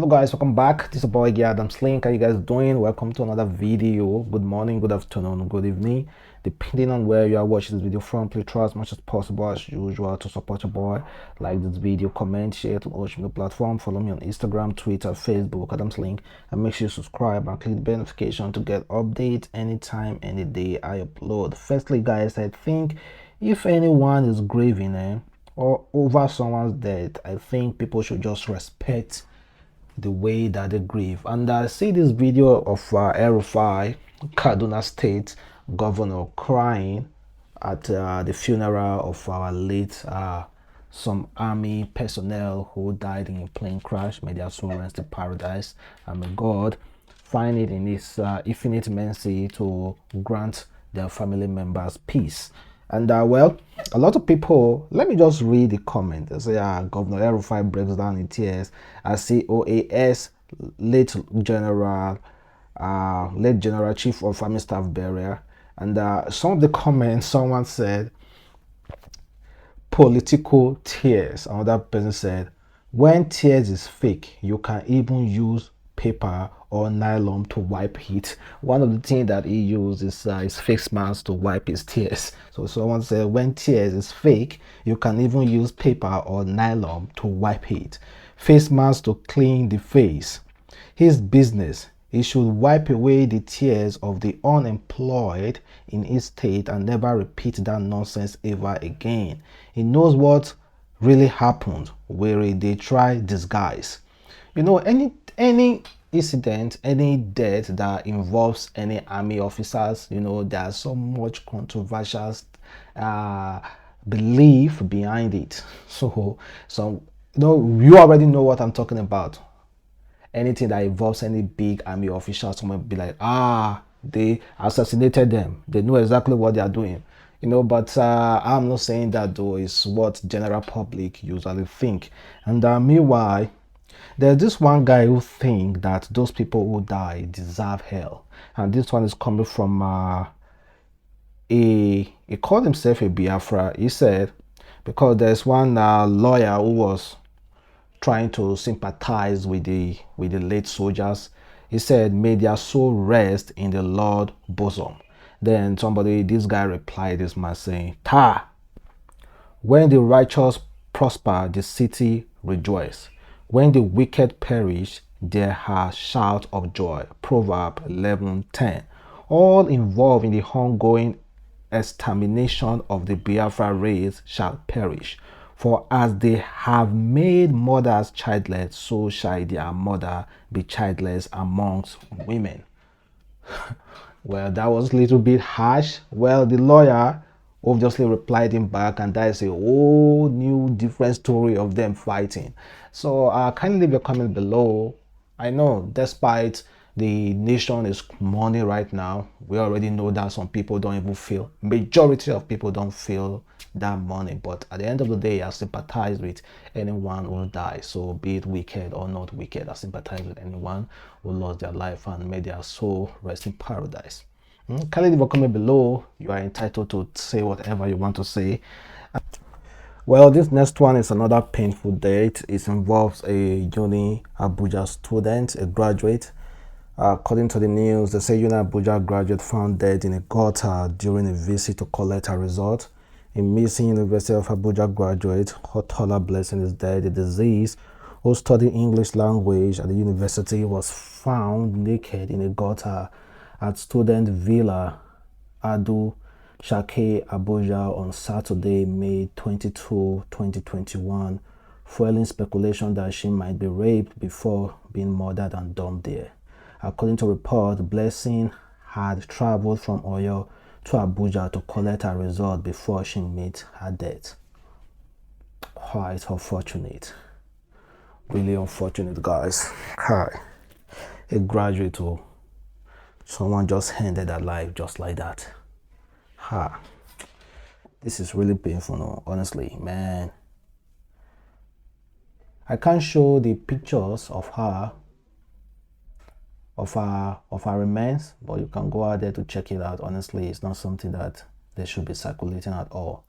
Hello guys, welcome back. This is your boy Adamslink. How you guys doing? Welcome to another video. Good morning, good afternoon, good evening, depending on where you are watching this video from. Please try as much as possible as usual to support your boy. Like this video, comment, share it on all social media platforms. Follow me on Instagram, Twitter, Facebook, Adamslink, and make sure you subscribe and click the notification to get updates anytime, any day I upload. Firstly, guys, I think if anyone is grieving or over someone's death, I think people should just respect the way that they grieve. And I see this video of El-Rufai, Kaduna State governor, crying at the funeral of our late some army personnel who died in a plane crash. May their soul rest in paradise, and may God find it in his infinite mercy to grant their family members peace. And well, a lot of people, let me just read the comment. They say, Governor El-Rufai breaks down in tears as COAS late General Chief of Army Staff burial. And some of the comments, someone said, political tears. Another person said, when tears is fake, you can even use paper or nylon to wipe it. One of the things that he uses is his face mask to wipe his tears. So someone said, when tears is fake, you can even use paper or nylon to wipe it. Face mask to clean the face. His business. He should wipe away the tears of the unemployed in his state and never repeat that nonsense ever again. He knows what really happened where they try disguise. You know, any incident, any death that involves any army officers, you know, there's so much controversial belief behind it. So you already know what I'm talking about. Anything that involves any big army officials, someone be like, they assassinated them, they know exactly what they are doing, you know. But I'm not saying that, though. It's what general public usually think. And meanwhile, there's this one guy who think that those people who die deserve hell, and this one is coming from he called himself a Biafra. He said, because there's one lawyer who was trying to sympathize with the late soldiers. He said, may their soul rest in the Lord bosom. Then this guy replied this man saying, when the righteous prosper, the city rejoice. When the wicked perish, there are shouts of joy. Proverb 11:10. All involved in the ongoing extermination of the Biafra race shall perish. For as they have made mothers childless, so shall their mother be childless amongst women. Well, that was a little bit harsh. Well, the lawyer obviously replied him back, and that is a whole new different story of them fighting. So kindly leave your comment below. I know despite the nation is mourning right now, we already know that some people don't even feel, majority of people don't feel that money, but at the end of the day, I sympathize with anyone who dies. So be it wicked or not wicked, I sympathize with anyone who lost their life, and may their soul rest in paradise. Kindly leave a comment below. You are entitled to say whatever you want to say. Well, this next one is another painful date. It involves a Abuja student, a graduate. According to the news, they say Abuja graduate found dead in a gutter during a visit to collect her result. A missing University of Abuja graduate, Hotola Blessing, is dead. The deceased, who studied English language at the university, was found naked in a gutter at Student Villa, Adu Shake, Abuja on Saturday, May 22, 2021, fueling speculation that she might be raped before being murdered and dumped there. According to report, Blessing had traveled from Oyo to Abuja to collect her result before she met her death. Quite unfortunate. Really unfortunate, guys. Hi. A graduate, someone just handed their life just like that. This is really painful, no? Honestly, man. I can't show the pictures of her remains, but you can go out there to check it out. Honestly, it's not something that they should be circulating at all.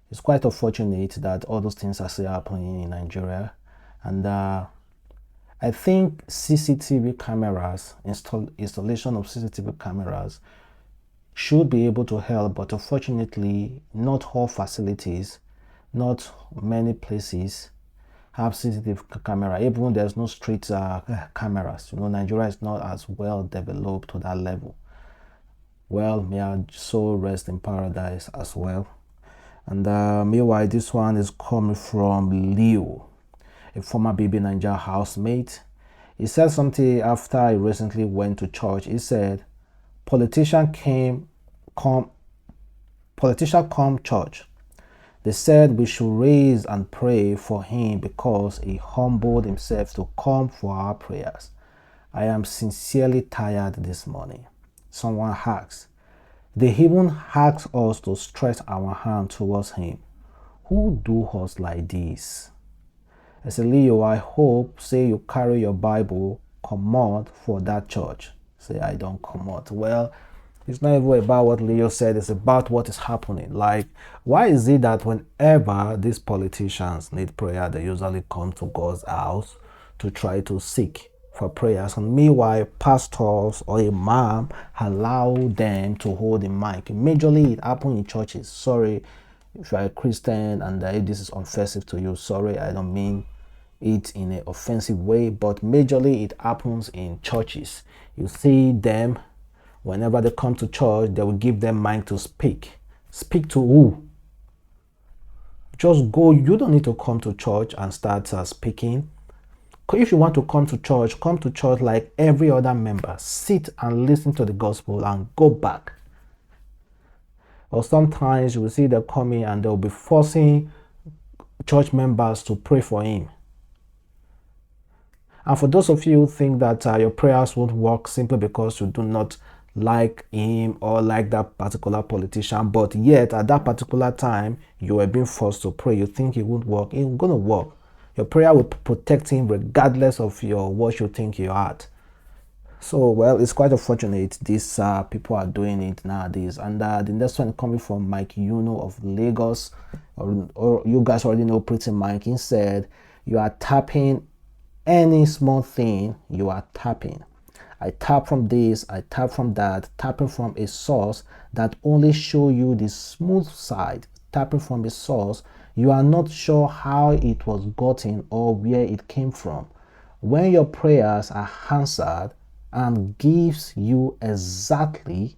It's quite unfortunate that all those things are still happening in Nigeria, and I I think CCTV cameras, installation of CCTV cameras should be able to help, but unfortunately, not all facilities, not many places have CCTV camera. Even there's no street cameras. Nigeria is not as well developed to that level. Well, may our soul rest in paradise as well. And meanwhile, this one is coming from Leo, a former Bbnaija housemate. He said something after he recently went to church. He said, politician come church. They said we should raise and pray for him because he humbled himself to come for our prayers. I am sincerely tired this morning. Someone asks. They even ask us to stretch our hand towards him. Who do us like this? I say, Leo, I hope, say you carry your Bible, come out for that church. Say, I don't come out. Well, it's not even about what Leo said, it's about what is happening. Like, why is it that whenever these politicians need prayer, they usually come to God's house to try to seek for prayers, and meanwhile pastors or imam allow them to hold the mic? Majorly it happens in churches. Sorry if you are a Christian and if this is offensive to you, sorry, I don't mean it in an offensive way, but majorly it happens in churches. You see them, whenever they come to church, they will give them mic to speak. Speak to who? Just go. You don't need to come to church and start speaking. If you want to come to church like every other member. Sit and listen to the gospel and go back. Or sometimes you will see them coming and they'll be forcing church members to pray for him. And for those of you who think that your prayers won't work simply because you do not like him or like that particular politician, but yet at that particular time you were being forced to pray, you think it won't work, it's going to work. Your prayer will protect him regardless of what you think you're at. So, well, it's quite unfortunate these people are doing it nowadays. And the next one coming from Mike of Lagos, or you guys already know Pretty Mike. He said, you are tapping any small thing, you are tapping. I tap from this, I tap from that, tapping from a source that only show you the smooth side, tapping from a source you are not sure how it was gotten or where it came from. When your prayers are answered and gives you exactly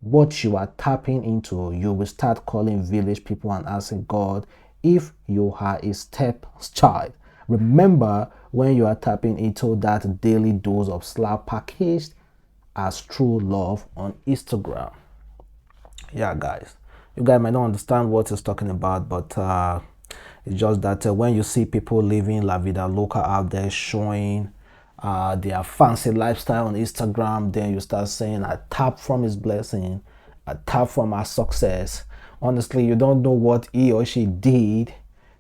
what you are tapping into, you will start calling village people and asking God if you are a stepchild. Remember, when you are tapping into that daily dose of slap packaged as true love on Instagram. Yeah, guys. You guys might not understand what he's talking about, but it's just that when you see people living La Vida Loca out there showing their fancy lifestyle on Instagram, then you start saying, I tap from his blessing, I tap from our success. Honestly, you don't know what he or she did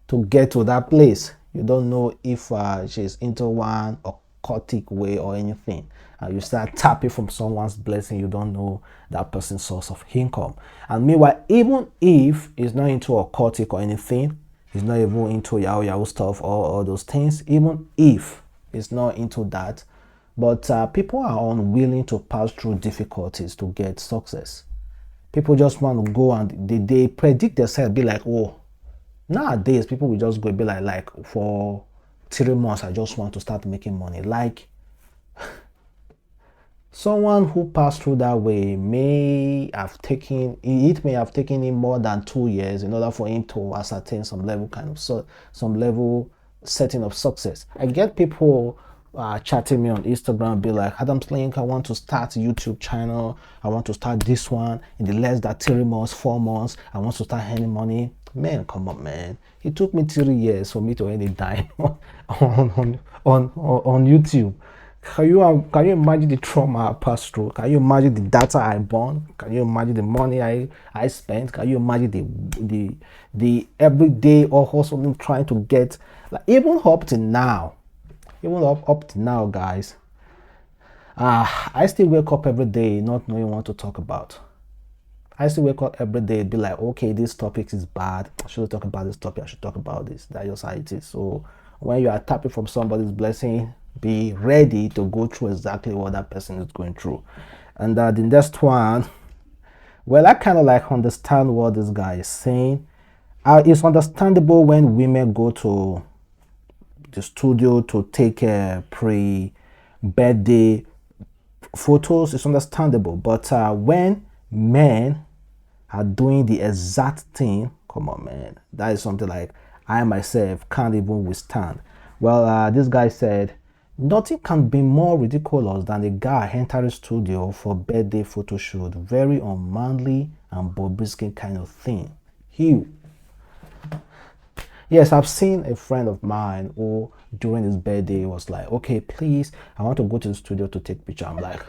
to get to that place. You don't know if she's into one occultic way or anything. You start tapping from someone's blessing, you don't know that person's source of income. And meanwhile, even if he's not into occultic or anything, he's not even into Yahoo stuff or all those things, even if he's not into that, but people are unwilling to pass through difficulties to get success. People just want to go and they predict themselves, be like, oh, nowadays people will just go be like for 3 months, I just want to start making money. Like, someone who passed through that way may have taken him more than 2 years in order for him to ascertain some level setting of success. I get people chatting me on Instagram, be like, Adamslink, I want to start a YouTube channel, I want to start this one in the less than 3 months, 4 months, I want to start earning money. Man, come on, man. It took me 3 years for me to earn a dime on YouTube. Can you imagine the trauma I passed through? Can you imagine the data I burned? Can you imagine the money I spent? Can you imagine the everyday or hustling trying to get, like, even up to now, guys, I still wake up every day not knowing what to talk about. I still wake up every day, be like, okay, this topic is bad. I should talk about this topic. I should talk about this. That's just how it is. So when you are tapping from somebody's blessing, be ready to go through exactly what that person is going through. And the next one, well, I kind of like understand what this guy is saying. It's understandable when women go to the studio to take a pre-birthday photos. It's understandable, but when men are doing the exact thing, come on, man, that is something like I myself can't even withstand. Well, this guy said nothing can be more ridiculous than a guy entering studio for birthday photo shoot. Very unmanly and Bobrisky kind of thing. Yes, I've seen a friend of mine who during his birthday was like, okay, please, I want to go to the studio to take picture. I'm like,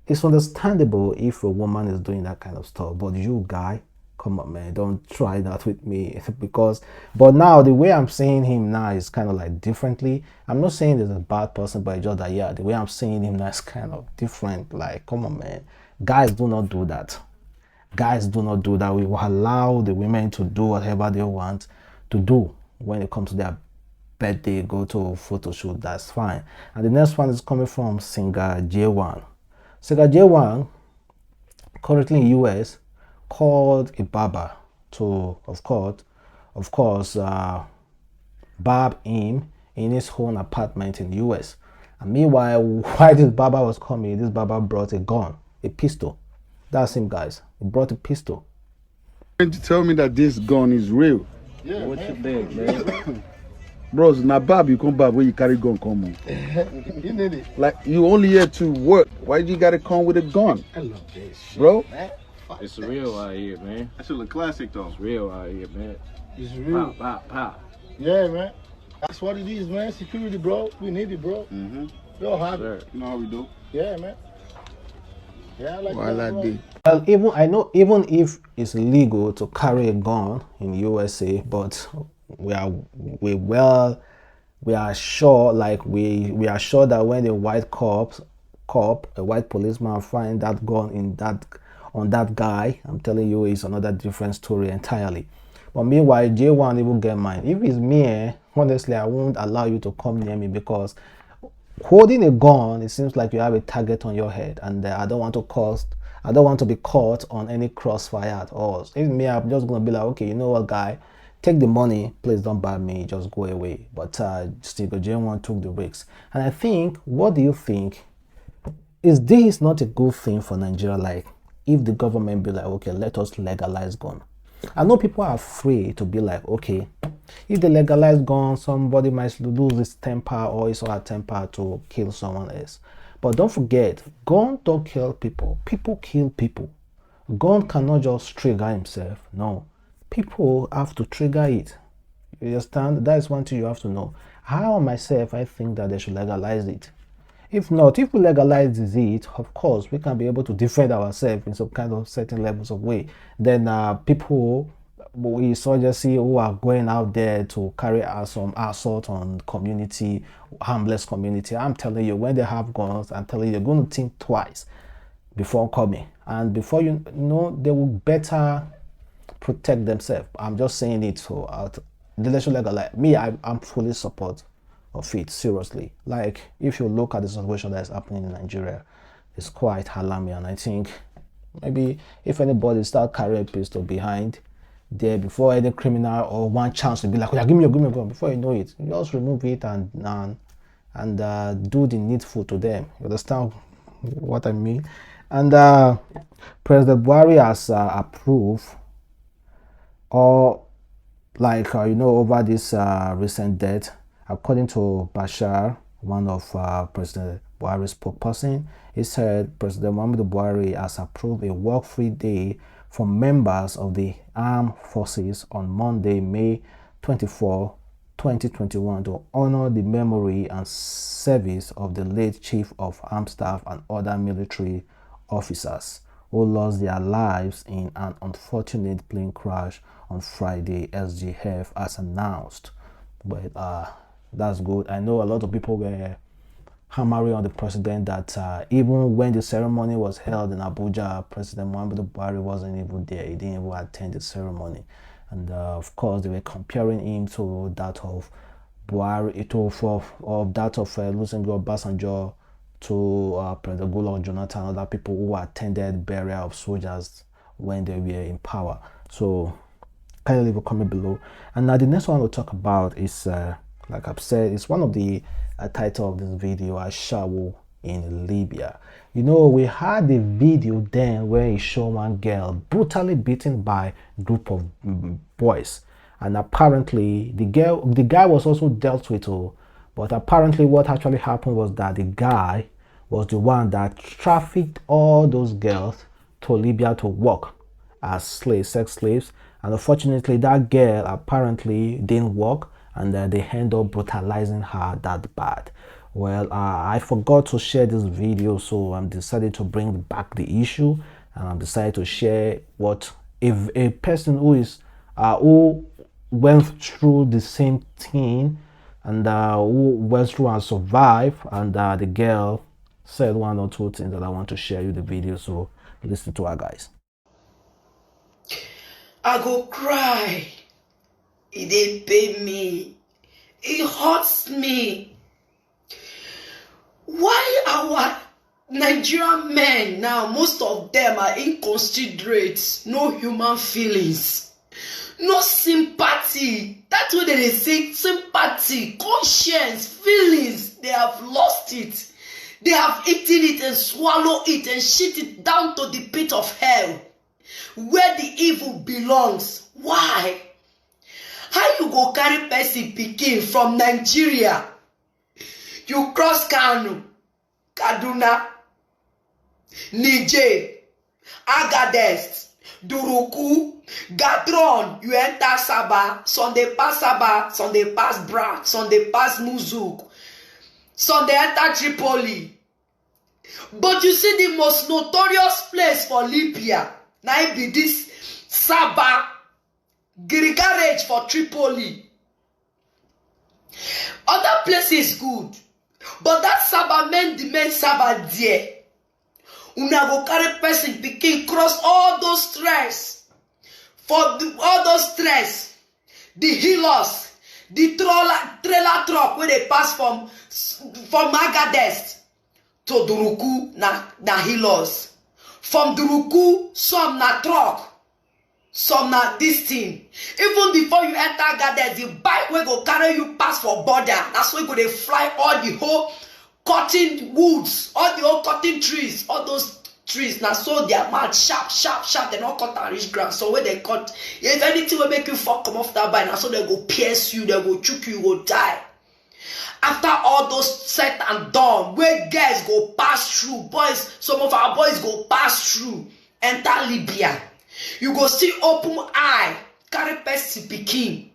it's understandable if a woman is doing that kind of stuff, but you guy, come on, man, don't try that with me. Because but now the way I'm seeing him now is kind of like differently. I'm not saying he's a bad person, but it's just that, yeah, the way I'm seeing him now is kind of different. Like, come on, man, guys do not do that. Guys do not do that. We will allow the women to do whatever they want to do when it comes to their birthday, go to a photo shoot, that's fine. And the next one is coming from singer J1. Singer J1, currently in US, called a barber to, of course, barb him in his own apartment in the US. And meanwhile, while this barber was coming, this barber brought a gun, a pistol. That's him, guys. He brought a pistol. To tell me that this gun is real. Yeah, what you think, man? Bros, now Bob, you come back where you carry gun come on. You need it. Like you only here to work. Why you gotta come with a gun? I love this shit, bro. Man. It's real out here, man. That shit look classic though. It's real out here, man. It's real. Pop, pop, pop. Yeah, man. That's what it is, man. Security, bro. We need it, bro. Mm-hmm. We all have it. You know how we do. Yeah, man. Yeah, I like Well, that, bro. Well, even if it's legal to carry a gun in USA, but we are sure, like we are sure that when a white a white policeman find that gun on that guy, I'm telling you, it's another different story entirely. But meanwhile, J1 even get mine. If it's me, honestly, I won't allow you to come near me, because holding a gun, it seems like you have a target on your head, and I don't want to be caught on any crossfire at all. If me, I'm just gonna be like, okay, you know what, guy, take the money, please don't buy me, just go away. But still, J1 took the risks. And I think, what do you think? Is this not a good thing for Nigeria? Like, if the government be like, okay, let us legalize gun. I know people are afraid to be like, okay, if they legalize gun, somebody might lose his temper or his or her temper to kill someone else. But don't forget, gun don't kill people. People kill people. Gun cannot just trigger himself. No. People have to trigger it. You understand? That is one thing you have to know. How myself, I think that they should legalize it. If not, if we legalize it, of course, we can be able to defend ourselves in some kind of certain levels of way. Then people, we insurgency who are going out there to carry out some assault on community, harmless community, I'm telling you, when they have guns, I'm telling you, you're going to think twice before coming. And before you know, they will better protect themselves. I'm just saying it. So they should legalize. Me, I'm fully support of it, seriously. Like, if you look at the situation that is happening in Nigeria, it's quite alarming. And I think maybe if anybody start carrying a pistol behind there before any criminal or one chance to be like, oh, yeah, give me your gun, before you know it, you just remove it and do the needful to them. You understand what I mean? And President Buhari has approved, or like over this recent death. According to Bashar, one of President Buhari's spokesperson, he said President Muhammadu Buhari has approved a work-free day for members of the armed forces on Monday, May 24, 2021, to honor the memory and service of the late Chief of Armed Staff and other military officers who lost their lives in an unfortunate plane crash on Friday, SGF has announced. But that's good. I know a lot of people were hammering on the president that even when the ceremony was held in Abuja, President Muhammadu Buhari wasn't even there. He didn't even attend the ceremony. and of course they were comparing him to that of Buhari, of that of Olusegun Obasanjo, to President Goodluck Jonathan and other people who attended burial of soldiers when they were in power. So kindly leave a comment below. And now the next one we'll talk about is, like I've said, it's one of the title of this video, Ashawo in Libya. You know, we had a video then where he showed one girl brutally beaten by a group of boys, and apparently the guy was also dealt with. But apparently what actually happened was that the guy was the one that trafficked all those girls to Libya to work as slaves, sex slaves. And unfortunately that girl apparently didn't work, and they end up brutalizing her that bad. Well, I forgot to share this video, so I'm decided to bring back the issue, and I'm decided to share what if a person who went through the same thing, and who went through and survived, and the girl said one or two things that I want to share you the video, so listen to her, guys. I go cry. It didn't pay me. It hurts me. Why our Nigerian men now, most of them are inconsiderate, no human feelings, no sympathy. That's what they say, sympathy, conscience, feelings. They have lost it. They have eaten it and swallowed it and shit it down to the pit of hell, where the evil belongs. Why? How you go carry person pikin from Nigeria? You cross Kano, Kaduna, Niger, Agadez, Duruku, Gatron, you enter Sabah, some they pass Sabah, some they pass Bra, some they pass Muzuk, some they enter Tripoli. But you see the most notorious place for Libya, now it be this Sabah, garage for Tripoli. Other places good, but that Sabah men, the men Sabah there. Una go carry person pikin cross all those stress. All those stress. The healers, the trailer truck where they pass from Agadez to Duruku na healers. From Duruku, some na truck. Some na this thing. Even before you enter Agadez, the bike will go carry you pass for border. That's why you go they fly all the whole cutting woods, all the whole cutting trees, all those trees. Now so they are mad sharp. They don't cut and reach ground. So when they cut, if anything will make you fuck come off that bike, now so they go pierce you, they go choke you, you go die. After all those set and done, where guys go pass through, boys, some of our boys go pass through, enter Libya. You go see open eye, carry person pikin.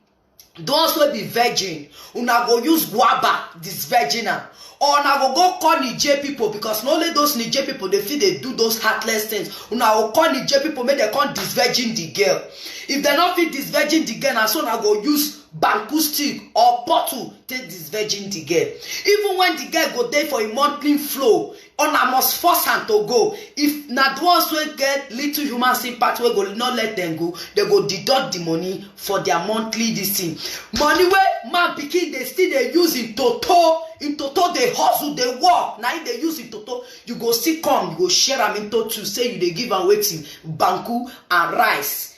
Those will be virgin. Una go use guava, this virginal. Or una go call Niger people, because not only those Niger people, they feel they do those heartless things. Una go call Niger people, make they call this virgin the girl. If they not fit this virgin the girl, so una go use banku stick or bottle take this virgin the girl. Even when the girl go there for a monthly flow, una must force am to go. If not ones will get little human sympathy, we go not let them go, they go deduct the money for their monthly this thing. Money where man pikin they still they use in toto they hustle, they work. Now they use in toto, you go see come, you go share them into two, say you they give and waiting banku and rice.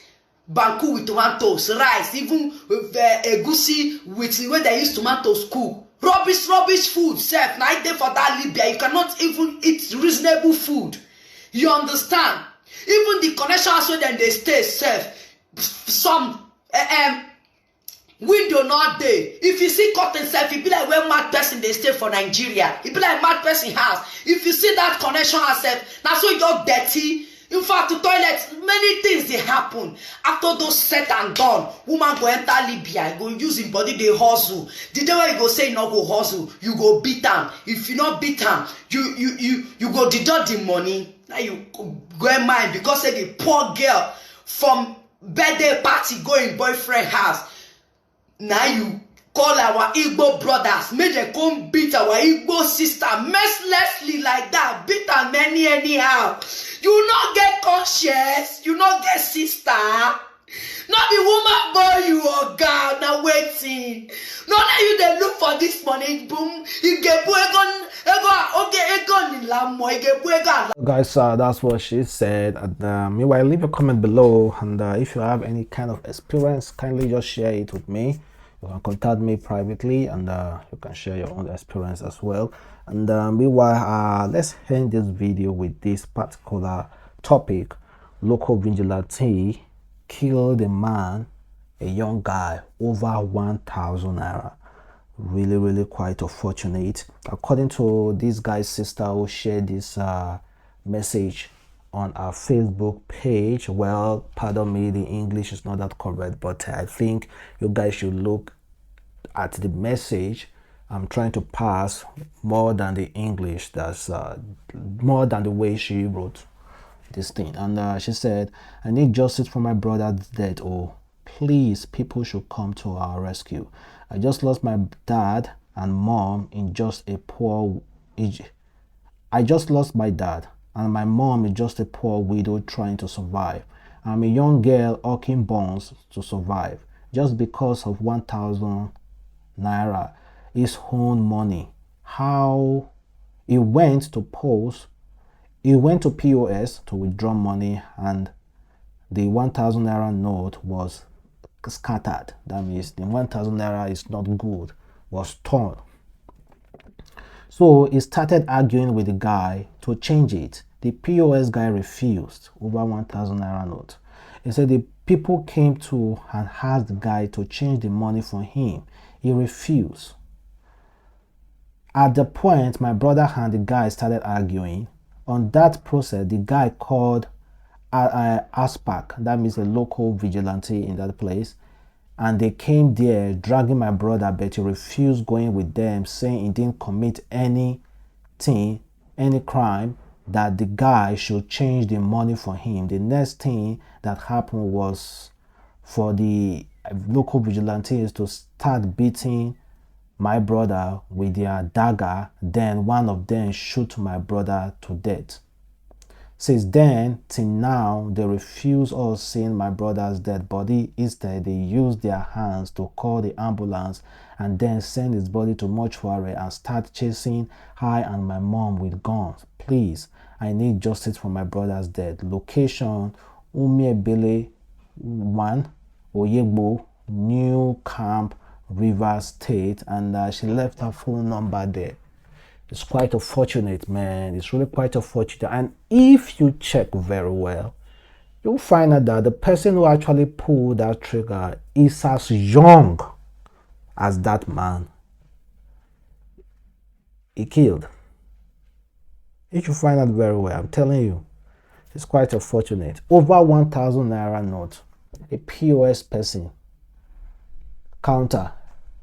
Banku with tomatoes, rice, even with egusi with the way they use tomatoes cook. Rubbish food, self. Now there for that Libya, you cannot even eat reasonable food. You understand? Even the connection also then they stay self. Some window not there. If you see cotton self, it be like where mad person they stay for Nigeria. It be like mad person house. If you see that connection herself, now so you're dirty. In fact, to toilet, many things they happen. After those set and done, woman go enter Libya, go use him body, they hustle. The day where you go say no go hustle, you go beat them. If you not beat them, you go deduct the money. Now you go mind because say the poor girl from birthday party going boyfriend house. Now you call our Igbo brothers, make them come beat our Igbo sister mercilessly like that, beat them anyhow. You not get conscience, you not get sister. Not be woman boy you or girl now waiting. No let you dey look for this money boom. You get egon in lamo. You get egon. Guys, that's what she said. And meanwhile, leave a comment below, and if you have any kind of experience, kindly just share it with me. You can contact me privately, and you can share your own experience as well. And meanwhile, let's end this video with this particular topic. Local vigilante killed a man, a young guy, over 1,000 naira. Really quite unfortunate. According to this guy's sister who shared this message on our Facebook page, well, pardon me, the English is not that correct, but I think you guys should look at the message I'm trying to pass more than the English. That's more than the way she wrote this thing. And she said, I need justice for my brother's death. Oh, please, people should come to our rescue. I just lost my dad and mom in just a poor I just lost my dad and my mom is just a poor widow trying to survive. I'm a young girl hawking buns to survive just because of 1,000 naira, his own money. How he went to POS to withdraw money, and the 1,000 naira note was scattered. That means the 1,000 naira is not good, was torn. So he started arguing with the guy to change it. The POS guy refused over 1,000 naira note. He said the people came to and asked the guy to change the money for him. He refused. At the point, my brother and the guy started arguing. On that process, the guy called ASPAC, that means a local vigilante in that place, and they came there dragging my brother, but he refused going with them, saying he didn't commit any crime, that the guy should change the money for him. The next thing that happened was for the local vigilantes to start beating my brother with their dagger. Then one of them shoot my brother to death. Since then till now, they refuse us seeing my brother's dead body. Instead, they use their hands to call the ambulance and then send his body to mortuary and start chasing I and my mom with guns. Please, I need justice for my brother's death. Location, Umiebele 1, Oyegbo, New Camp, Rivers State, and she left her phone number there. It's quite unfortunate, man. It's really quite unfortunate. And if you check very well, you'll find out that the person who actually pulled that trigger is as young as that man he killed. If you find out very well, I'm telling you, it's quite unfortunate. Over 1,000 naira note, a POS person, counter,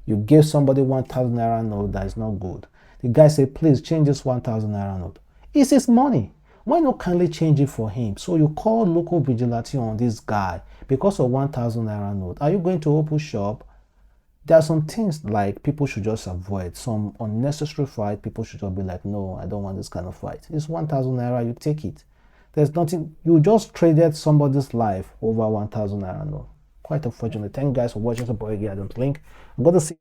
you give somebody 1,000 naira note that is not good. The guy said, please change this 1,000 naira note. It's his money. Why not kindly change it for him? So you call local vigilante on this guy because of 1,000 naira note. Are you going to open shop? There are some things like people should just avoid. Some unnecessary fight, people should just be like, no, I don't want this kind of fight. It's 1,000 naira, you take it. There's nothing, you just traded somebody's life over 1,000 naira note. Quite unfortunate. Thank you guys for watching. Support Adamslink. I'm going to see